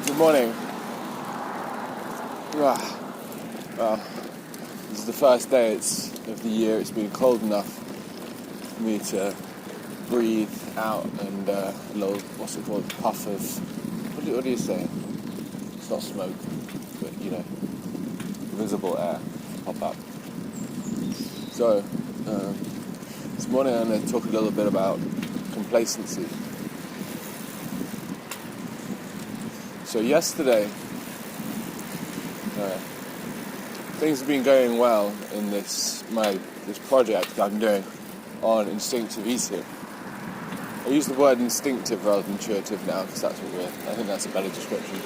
Good morning. Well, this is the first day of the year. It's been cold enough for me to breathe out and a little, what's it called, puff of, what do you say? It's not smoke, but visible air pop up. So, this morning I'm going to talk a little bit about complacency. So yesterday, things have been going well in this project I'm doing on instinctive eating. I use the word instinctive rather than intuitive now because I think that's a better description.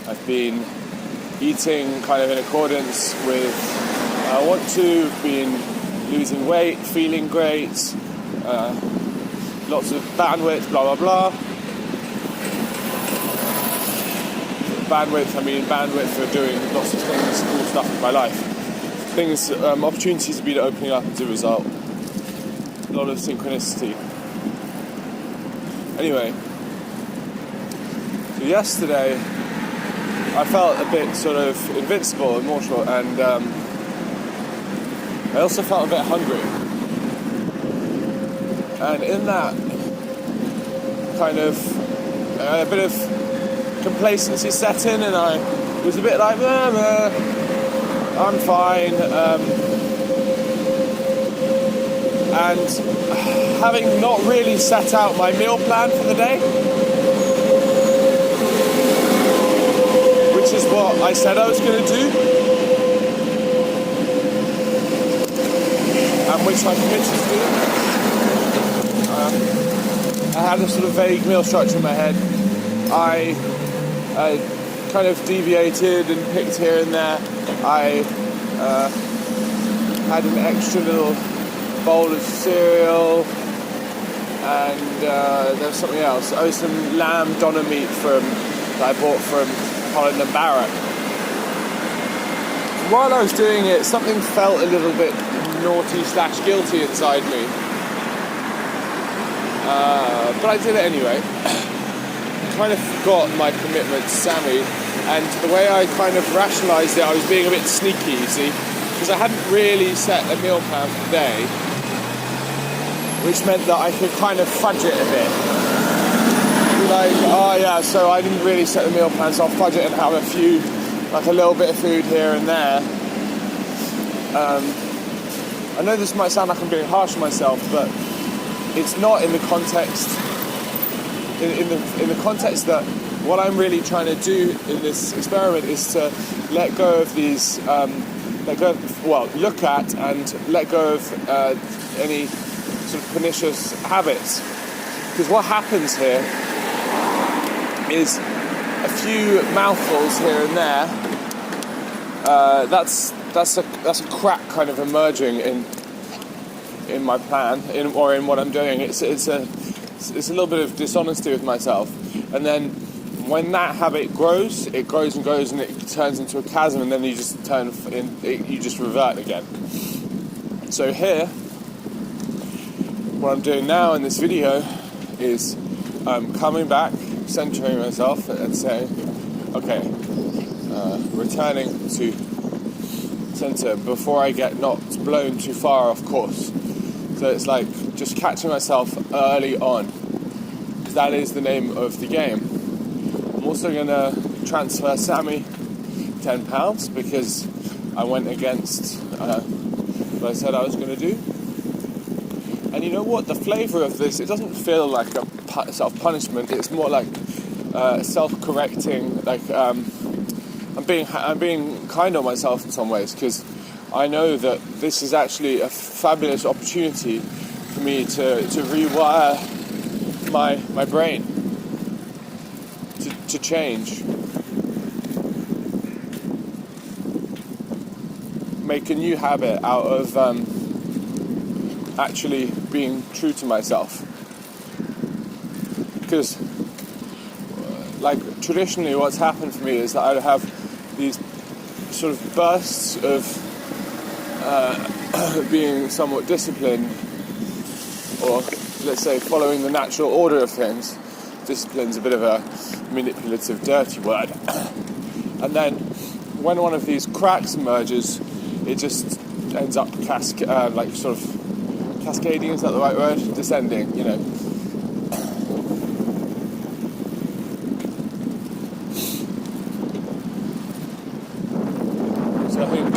I've been eating kind of in accordance with I want to, been losing weight, feeling great, lots of bandwidth, blah blah blah. Bandwidth for doing lots of things, cool stuff in my life. Opportunities have been opening up as a result. A lot of synchronicity. Anyway, so yesterday I felt a bit sort of invincible and mortal, and I also felt a bit hungry. And in that kind of a bit of complacency set in, and I was a bit like, I'm fine. And having not really set out my meal plan for the day, which is what I said I was going to do, and which I committed to do. I had a sort of vague meal structure in my head. I kind of deviated and picked here and there. I had an extra little bowl of cereal, and there was something else. Oh, some lamb doner meat that I bought from Holland and Barrett. While I was doing it, something felt a little bit naughty/guilty inside me. But I did it anyway. Kind of forgot my commitment to Sammy, and the way I kind of rationalised it, I was being a bit sneaky, you see, because I hadn't really set a meal plan for the day, which meant that I could kind of fudge it a bit. Be like, so I didn't really set the meal plan, so I'll fudge it and have a little bit of food here and there. I know this might sound like I'm being harsh on myself, but it's not in the context. In the context that what I'm really trying to do in this experiment is to let go of these, look at and let go of any sort of pernicious habits. Because what happens here is a few mouthfuls here and there. That's a crack kind of emerging in my plan, or in what I'm doing. It's a little bit of dishonesty with myself, and then when that habit grows and grows, and it turns into a chasm, and then you just you just revert again. So here, what I'm doing now in this video is coming back, centering myself, and saying, okay, returning to center before I get knocked, blown too far off course. So it's like just catching myself early on, because that is the name of the game. I'm also going to transfer Sammy £10 because I went against what I said I was going to do. And you know what? The flavour of this, it doesn't feel like a self-punishment. It's more like self-correcting. Like I'm being kind on myself in some ways, because I know that this is actually a fabulous opportunity for me to rewire my brain, to change, make a new habit out of actually being true to myself. Because traditionally what's happened for me is that I'd have these sort of bursts of being somewhat disciplined, or let's say following the natural order of things, discipline's a bit of a manipulative, dirty word. And then when one of these cracks emerges, it just ends up cascading, is that the right word? Descending, So I think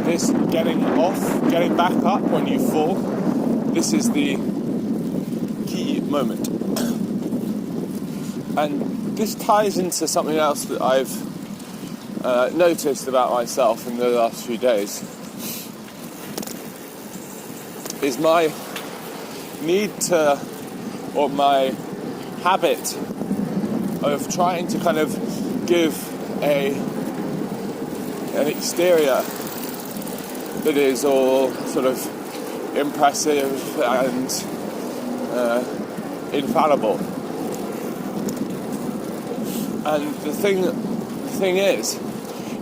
this getting back up when you fall, this is the key moment. And this ties into something else that I've noticed about myself in the last few days, is my need to, or my habit of trying to kind of give an exterior that is all sort of impressive and infallible. And the thing is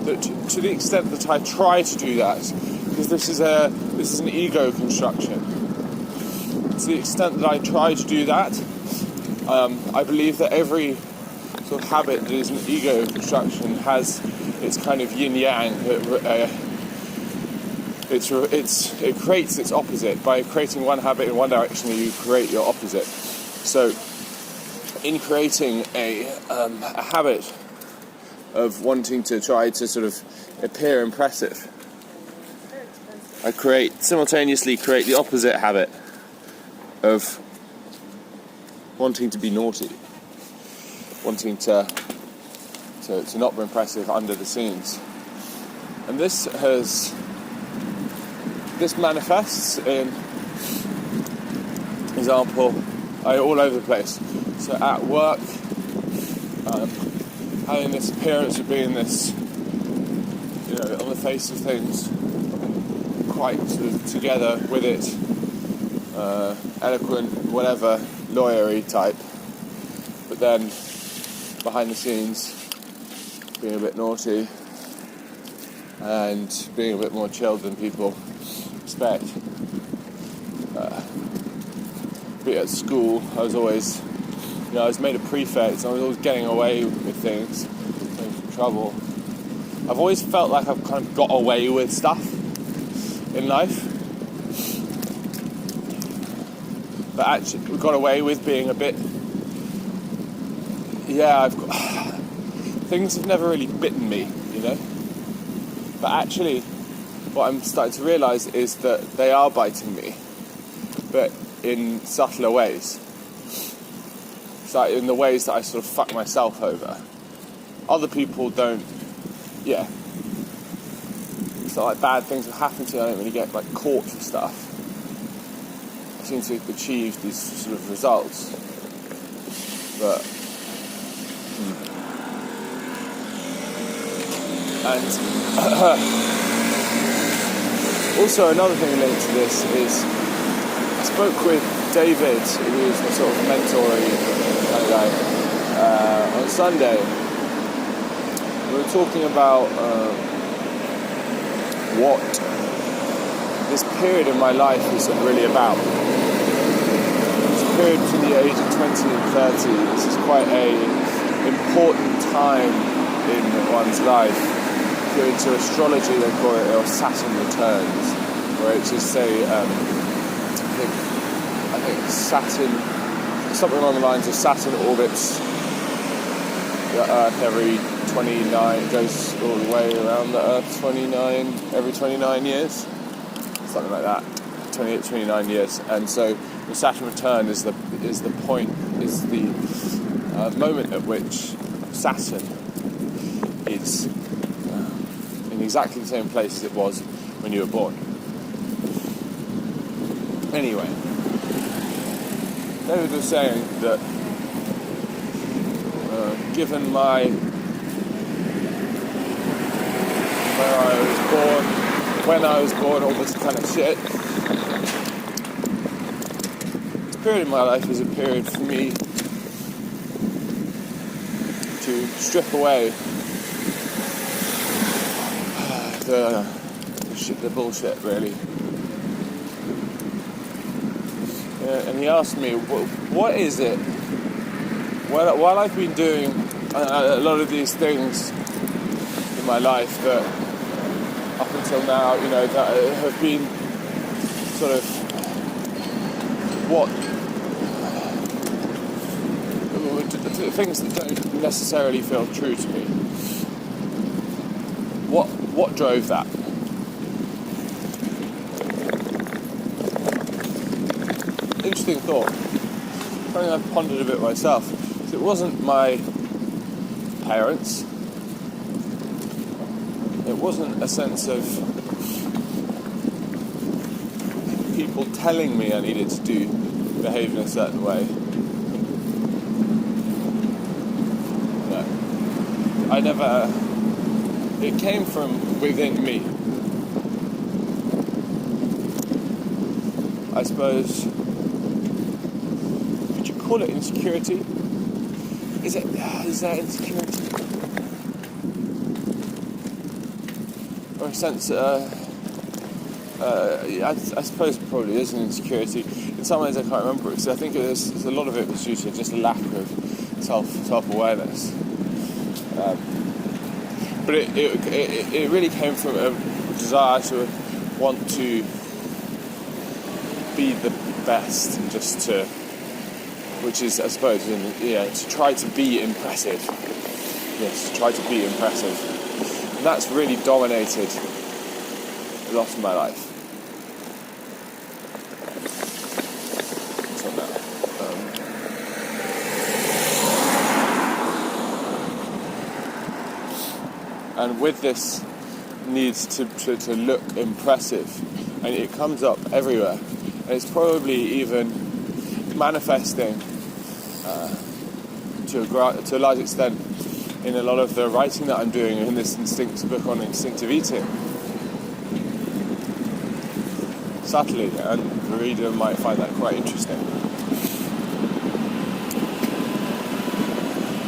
that to the extent that I try to do that, because this is an ego construction, to the extent that I try to do that, I believe that every sort of habit that is an ego construction has its kind of yin-yang. It creates its opposite. By creating one habit in one direction, you create your opposite. So in creating a habit of wanting to try to sort of appear impressive, I simultaneously create the opposite habit of wanting to be naughty, wanting to not be impressive under the scenes. And this manifests in, example, all over the place. So at work, having this appearance of being this, on the face of things, quite sort of together with it, eloquent, whatever, lawyery type, but then behind the scenes being a bit naughty and being a bit more chilled than people expect. Be at school, I was always, I was made a prefect, and I was always getting away with things, getting into trouble. I've always felt like I've kind of got away with stuff in life, but actually we got away with being a bit, things have never really bitten me, but actually what I'm starting to realise is that they are biting me, but in subtler ways. So in the ways that I sort of fuck myself over. Other people don't, it's not like bad things will happen to me, I don't really get caught for stuff. I seem to have achieved these sort of results. But and also another thing linked to this is I spoke with David, who is my sort of mentoring kind of guy, on Sunday. We were talking about what this period in my life is really about. This period between the age of 20 and 30, this is quite an important time in one's life. If you're into astrology, they call it Saturn returns, where it's just say, I think Saturn, something along the lines of Saturn orbits the Earth every 29, goes all the way around the Earth every 29 years, something like that, 28, 29 years. And so the Saturn return is the moment at which Saturn is in exactly the same place as it was when you were born. Anyway, David was saying that given when I was born, all this kind of shit, this period in my life is a period for me to strip away the bullshit, really. And he asked me, what is it while I've been doing a lot of these things in my life that up until now, that have been sort of things that don't necessarily feel true to me. What drove that? Interesting thought. Something I've pondered a bit myself. It wasn't my parents. It wasn't a sense of people telling me I needed to behave in a certain way. No. It came from within me. I suppose, would you call it insecurity? Is that insecurity? Or a sense, I suppose it probably is an insecurity. In some ways I can't remember it, because I think a lot of it was due to just a lack of self-awareness. But it really came from a desire to want to be the best, which is, I suppose, to try to be impressive. Yes, to try to be impressive. And that's really dominated a lot of my life. Until now. And with this need to look impressive, and it comes up everywhere. And it's probably even manifesting to a large extent in a lot of the writing that I'm doing in this book on instinctive eating. Subtly, and the reader might find that quite interesting.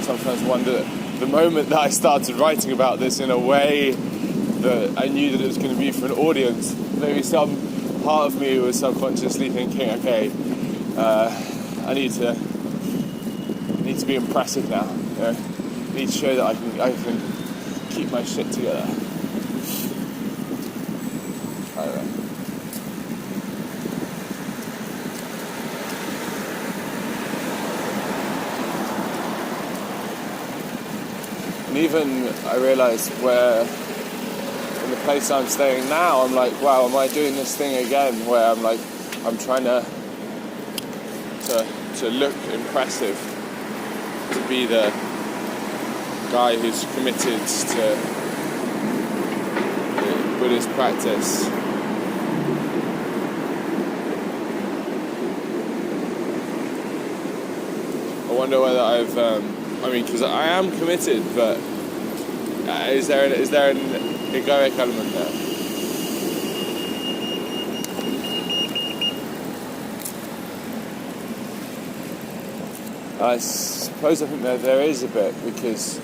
Sometimes wonder, the moment that I started writing about this in a way that I knew that it was going to be for an audience, maybe some part of me was subconsciously thinking, okay, I need to be impressive now. I need to show that I can keep my shit together. I don't know. And even I realised in the place I'm staying now, I'm like, wow, am I doing this thing again? Where I'm trying to look impressive, to be the guy who's committed to Buddhist practice. I wonder whether because I am committed, but is there an egoic element there? I suppose I think that there is a bit, because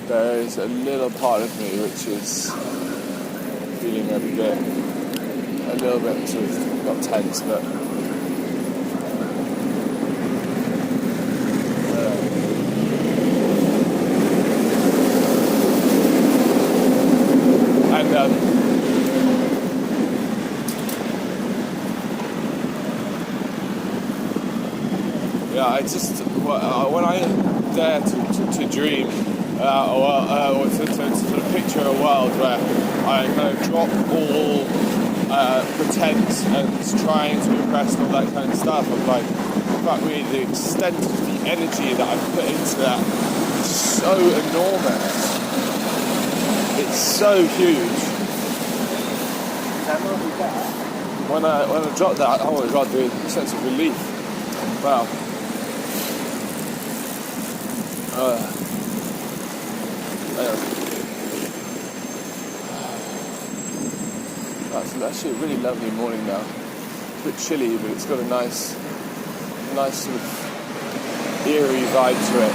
there is a little part of me which is feeling a little bit sort of, not tense, but when I dare to dream, or to sort of picture a world where I kind of drop all pretense and trying to impress and all that kind of stuff, I'm like, fuck me, the extent of the energy that I've put into that is so enormous. It's so huge. When I dropped that, oh my god, the sense of relief. Wow. It's actually a really lovely morning now. It's a bit chilly, but it's got a nice sort of eerie vibe to it.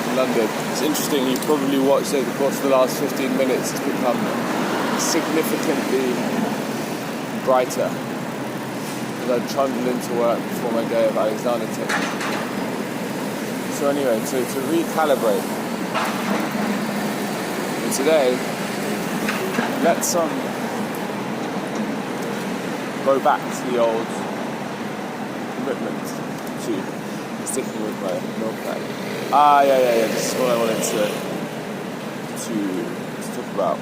In London. It's interesting, you probably watched over the course of the last 15 minutes, it's become significantly brighter. As I trundled into work before my day of Alexander technique. So anyway, to recalibrate, and today, let's go back to the old commitment to sticking with my milk plan. Yeah. This is what I wanted to talk about.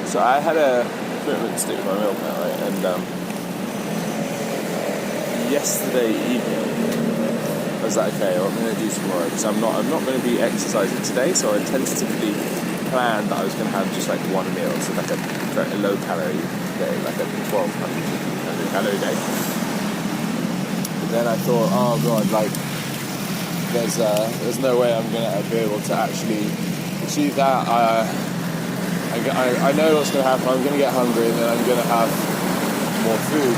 So I had a commitment to stick with my milk plan, right? And yesterday evening, I was like, okay, what I'm going to do tomorrow, because I'm not going to be exercising today, so I tentatively planned that I was going to have just like one meal, so like a very low calorie day, like a 1,200 calorie day. But then I thought, oh god, like there's no way I'm going to be able to actually achieve that. I know what's going to happen. I'm going to get hungry, and then I'm going to have more food.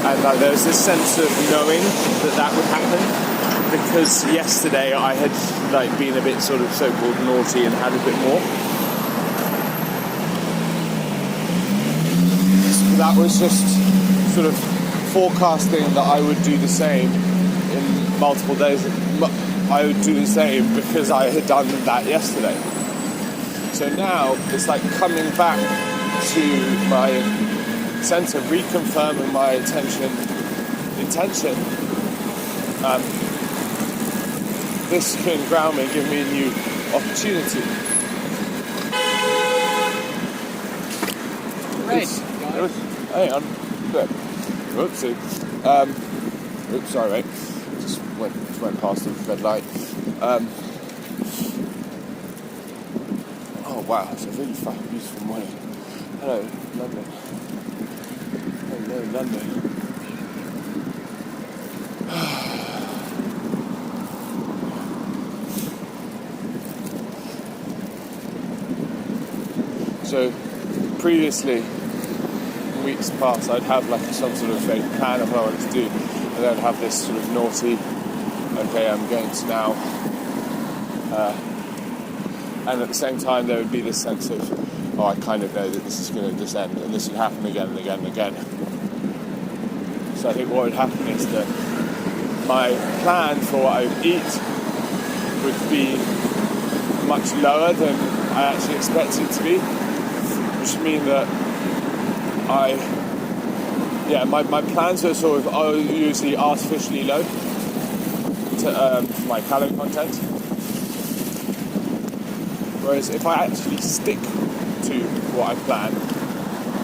And like, there was this sense of knowing that would happen, because yesterday I had like been a bit sort of so-called naughty and had a bit more. So that was just sort of forecasting that I would do the same in multiple days. I would do the same because I had done that yesterday. So now it's like coming back to my centre, reconfirming my intention. This can ground me, give me a new opportunity. Right. Hang on. Good. Oopsie. Oops, sorry mate. Just went past the red light. Oh wow, it's a really fucking beautiful morning. Hello, London. Hello, London. So, previously, in weeks past, I'd have like some sort of vague plan of what I wanted to do, and then I'd have this sort of naughty, okay, I'm going to now, and at the same time there would be this sense of, oh, I kind of know that this is going to descend, and this would happen again and again and again. So I think what would happen is that my plan for what I would eat would be much lower than I actually expected it to be, which would mean that my plans are sort of usually artificially low to my calorie content. Whereas if I actually stick to what I plan,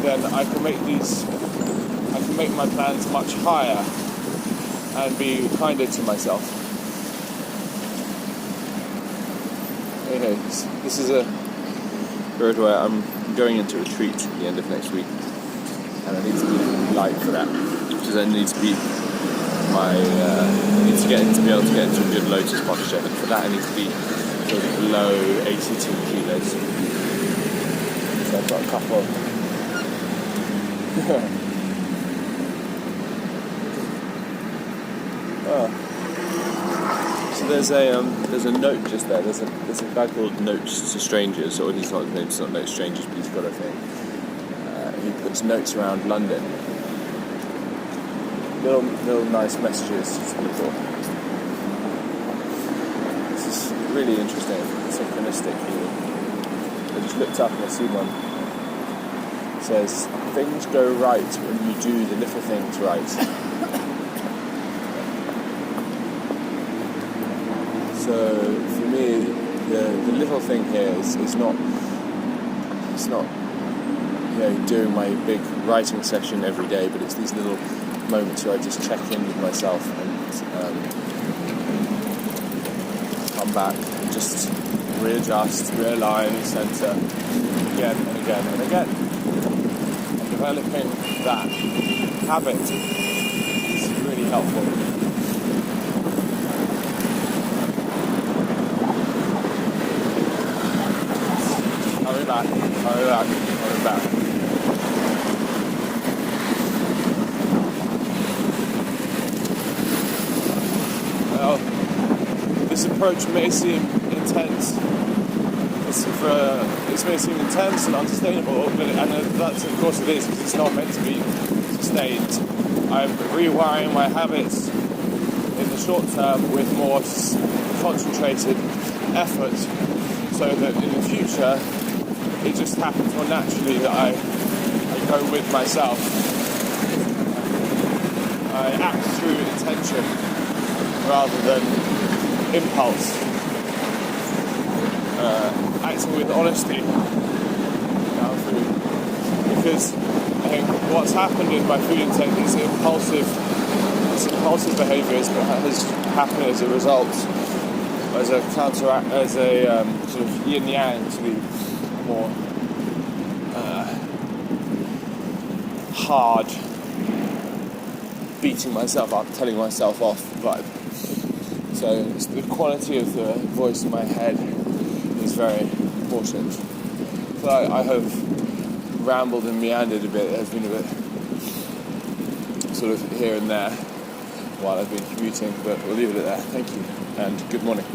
then I can make my plans much higher and be kinder to myself. Okay, this is a road where I'm going into retreat at the end of next week, and I need to be light for that, because I need to be I need to be able to get into a good lotus posture, and for that I need to be sort of below 82 kilos. So I've got a couple. So there's a note just there. There's a guy called Notes to Strangers, or he's not Notes to Strangers, but he's got a thing. He puts notes around London. Little nice messages to people. This is really interesting, synchronistic. I just looked up and I see one. It says, things go right when you do the little things right. So for me, the little thing here is not doing my big writing session every day, but it's these little moments where I just check in with myself and come back and just readjust, realign, center again and again and again. And developing that habit is really helpful. Coming back. Well, this approach may seem intense, It's may seem intense and unsustainable, and that's of course it is, because it's not meant to be sustained. I'm rewiring my habits in the short term with more concentrated effort, so that in the future it just happens more naturally that I go with myself. I act through intention rather than impulse. Acting with honesty now food, because I think what's happened in my food intake is impulsive behaviour has happened as a result, as a counteract, as a sort of yin yang to the more hard beating myself up, telling myself off vibe. So it's the quality of the voice in my head is very important. So I have rambled and meandered a bit. It has been a bit sort of here and there while I've been commuting, but we'll leave it at that. Thank you and good morning.